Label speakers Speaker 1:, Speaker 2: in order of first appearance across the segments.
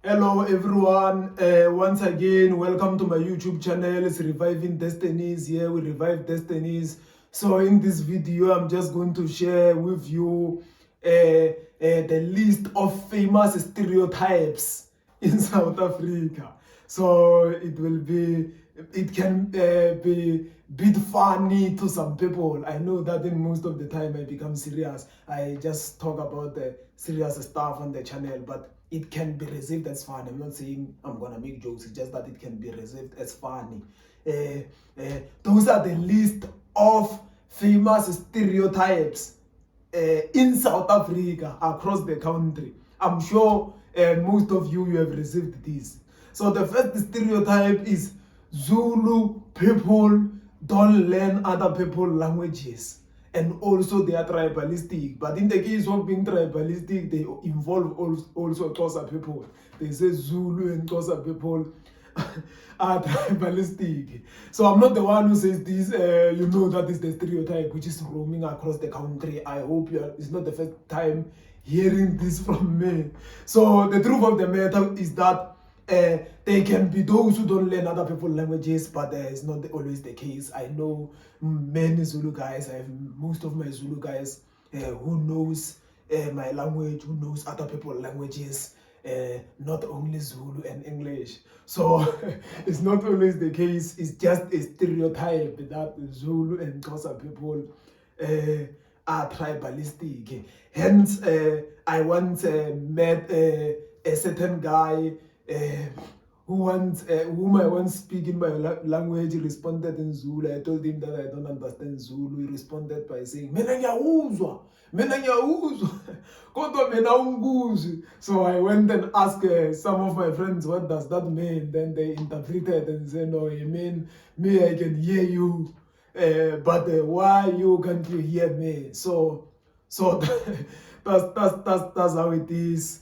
Speaker 1: Hello everyone, once again welcome to my YouTube channel. It's Reviving Destinies. Here we revive destinies. So in this video I'm just going to share with you the list of famous stereotypes in South Africa. So it can be a bit funny to some people. I know that in most of the time I become serious. I just talk about the serious stuff on the channel, but it can be received as fun. I'm not saying I'm gonna make jokes, it's just that it can be received as funny. Those are the list of famous stereotypes in South Africa, across the country. I'm sure most of you have received this. So the first stereotype is Zulu people don't learn other people's languages, and also they are tribalistic. But in the case of being tribalistic, they involve also Xhosa people. They say Zulu and Xhosa people are tribalistic. So I'm not the one who says this. You know that is the stereotype which is roaming across the country. I hope it's not the first time hearing this from me. So the truth of the matter is that there can be those who don't learn other people's languages, but it's not always the case. I know many Zulu guys. I have most of my Zulu guys who knows my language, who knows other people's languages, not only Zulu and English. So it's not always the case. It's just a stereotype that Zulu and Xhosa people are tribalistic. Hence, I once met a certain guy whom I once speak in my language. He responded in Zulu. I told him that I don't understand Zulu. He responded by saying, "Mina ngiyawuzwa, mina ngiyawuzwa, kodwa mina ungizwi." So I went and asked some of my friends, what does that mean? Then they interpreted and said, "No, it means me, I can hear you, but why you can't you hear me?" So that's how it is.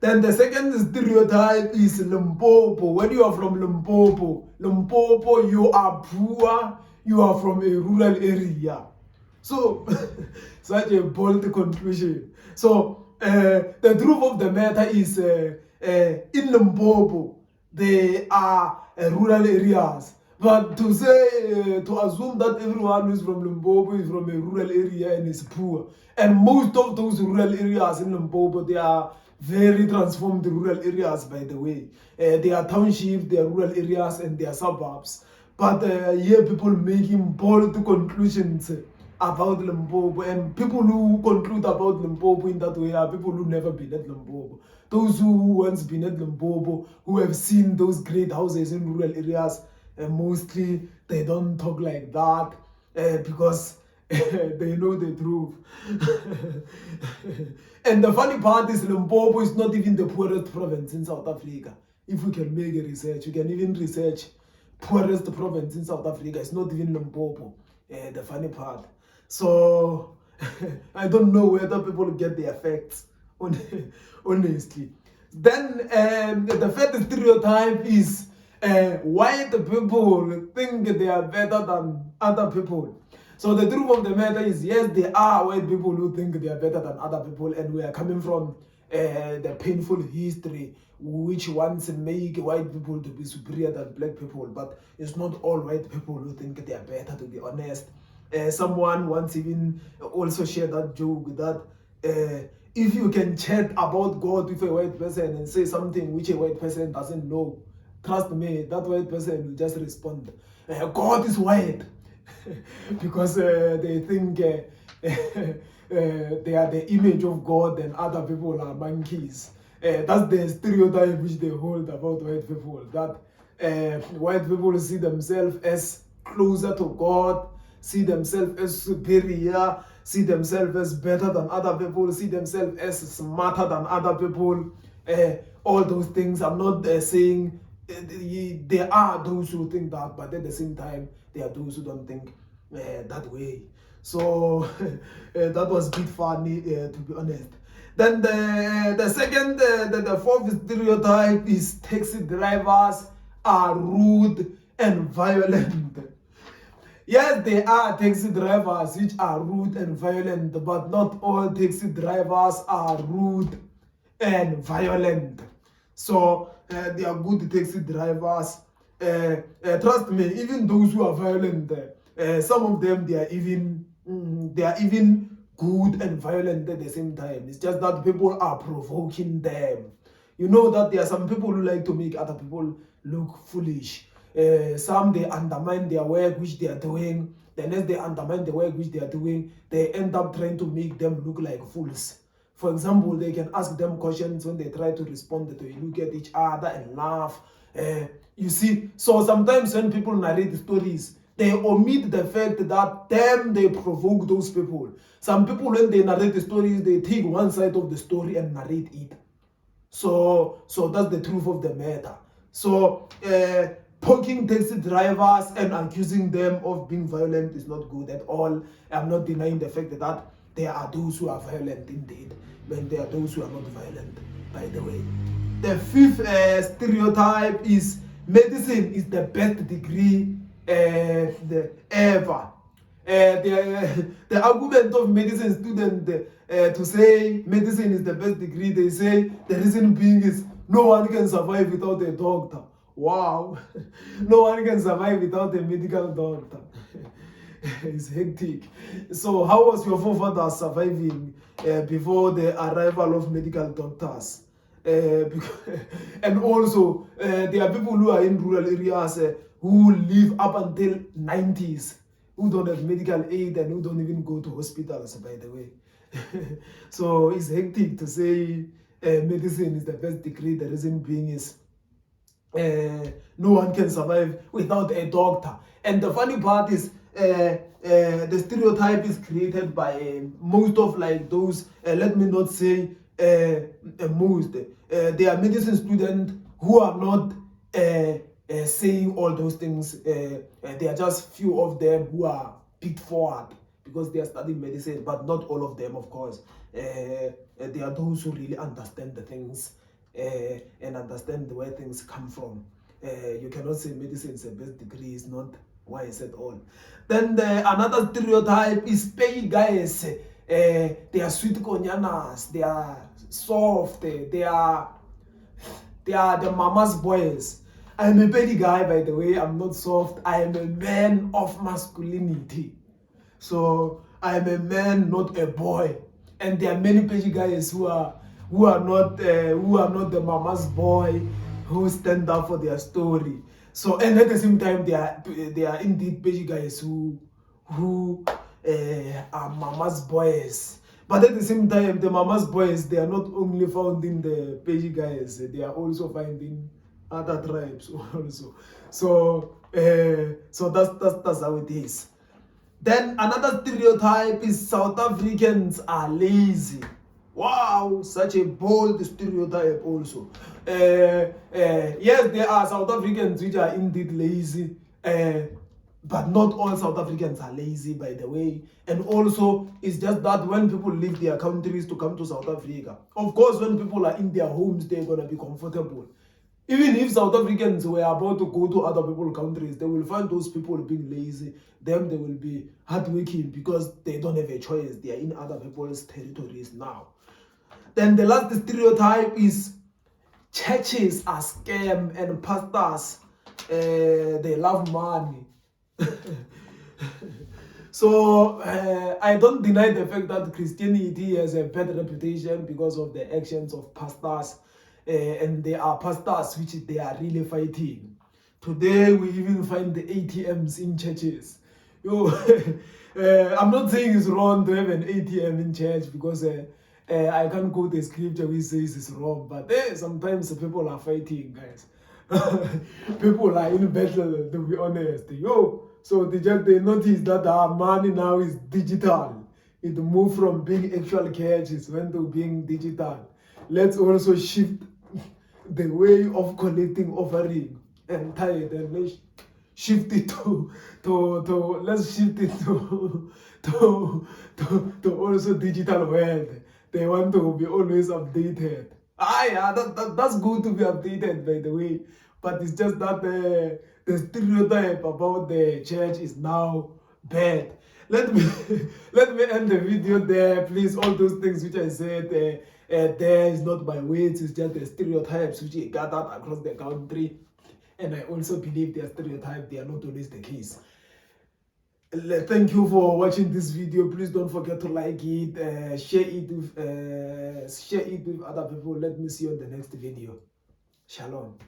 Speaker 1: Then the second stereotype is Limpopo. When you are from Limpopo, you are poor, you are from a rural area. So, such a bold conclusion. So, the truth of the matter is in Limpopo, they are rural areas. But to say, to assume that everyone who is from Limpopo is from a rural area and is poor. And most of those rural areas in Limpopo, they are very transformed rural areas, by the way. They are townships, they are rural areas, and they are suburbs. But here people making bold conclusions about Limpopo, and people who conclude about Limpopo in that way are people who never been at Limpopo. Those who once been at Limpopo, who have seen those great houses in rural areas, mostly they don't talk like that because they know the truth. And the funny part is Limpopo is not even the poorest province in South Africa. If we can make a research, you can even research poorest province in South Africa. It's not even Limpopo. The funny part. So I don't know whether people get the effects, honestly. Then the third stereotype is white people think they are better than other people. So the truth of the matter is, yes, there are white people who think they are better than other people, and we are coming from the painful history which wants to make white people to be superior than black people. But it's not all white people who think they are better, to be honest. Someone once even also shared that joke that if you can chat about God with a white person and say something which a white person doesn't know, trust me, that white person will just respond, God is white. Because they think they are the image of God and other people are monkeys. That's the stereotype which they hold about white people, that white people see themselves as closer to God, see themselves as superior, see themselves as better than other people, see themselves as smarter than other people. All those things. I'm not saying there are those who think that, but at the same time, there are those who don't think that way. So that was a bit funny, to be honest. Then the fourth stereotype is taxi drivers are rude and violent. Yes, there are taxi drivers which are rude and violent, but not all taxi drivers are rude and violent. So they are good taxi drivers. Trust me, even those who are violent, some of them they are even good and violent at the same time. It's just that people are provoking them. You know that there are some people who like to make other people look foolish. Some they undermine their work which they are doing. The next they undermine the work which they are doing, they end up trying to make them look like fools. For example, they can ask them questions when they try to respond. They look at each other and laugh. You see, so sometimes when people narrate stories, they omit the fact that they provoke those people. Some people, when they narrate the stories, they take one side of the story and narrate it. So that's the truth of the matter. So poking taxi drivers and accusing them of being violent is not good at all. I'm not denying the fact that there are those who are violent indeed, but there are those who are not violent, by the way. The fifth stereotype is medicine is the best degree ever. The argument of medicine student to say medicine is the best degree, they say the reason being is no one can survive without a doctor. Wow. No one can survive without a medical doctor. It's hectic. So how was your forefathers surviving before the arrival of medical doctors? And also there are people who are in rural areas who live up until 90s, who don't have medical aid and who don't even go to hospitals, by the way. So it's hectic to say medicine is the best degree. The reason being is no one can survive without a doctor. And the funny part is the stereotype is created by most of like those, let me not say most, they are medicine students who are not saying all those things. There are just few of them who are picked forward because they are studying medicine, but not all of them, of course. There are those who really understand the things and understand where things come from. You cannot say medicine is the best degree. It's not wise at all. Then another stereotype is pay guys. They are sweet konyanas. They are soft. They are the mama's boys. I am a petty guy, by the way. I'm not soft. I am a man of masculinity. So I am a man, not a boy. And there are many petty guys who are not the mama's boy, who stand up for their story. So, and at the same time, they are indeed petty guys who are mama's boys. But at the same time, the mama's boys, they are not only found in the petty guys, they are also found in other tribes also. So that's how it is. Then another stereotype is South Africans are lazy. Wow, such a bold stereotype also. Yes, there are South Africans which are indeed lazy, but not all South Africans are lazy, by the way. And also, it's just that when people leave their countries to come to South Africa, of course, when people are in their homes, they're going to be comfortable. Even if South Africans were about to go to other people's countries, they will find those people being lazy. Them, they will be hardworking because they don't have a choice. They are in other people's territories now. Then the last stereotype is churches are scam and pastors, they love money. So I don't deny the fact that Christianity has a bad reputation because of the actions of pastors. And there are pastors which they are really fighting. Today we even find the ATMs in churches. I'm not saying it's wrong to have an ATM in church because I can't quote the scripture which says it's wrong, but sometimes people are fighting, guys. People are in battle, to be honest. So they notice that our money now is digital. It moved from being actual cash, it went to being digital. Let's also shift the way of collecting offering and tithe, and let's shift it to also digital world. They want to be always updated. Yeah, that's good to be updated, by the way. But it's just that the stereotype about the church is now bad. Let me end the video there, please. All those things which I said, there is not by weight, it's just the stereotypes which are gathered across the country. And I also believe they are stereotypes, they are not always the case. Thank you for watching this video. Please don't forget to like it, share it with other people. Let me see you on the next video. Shalom.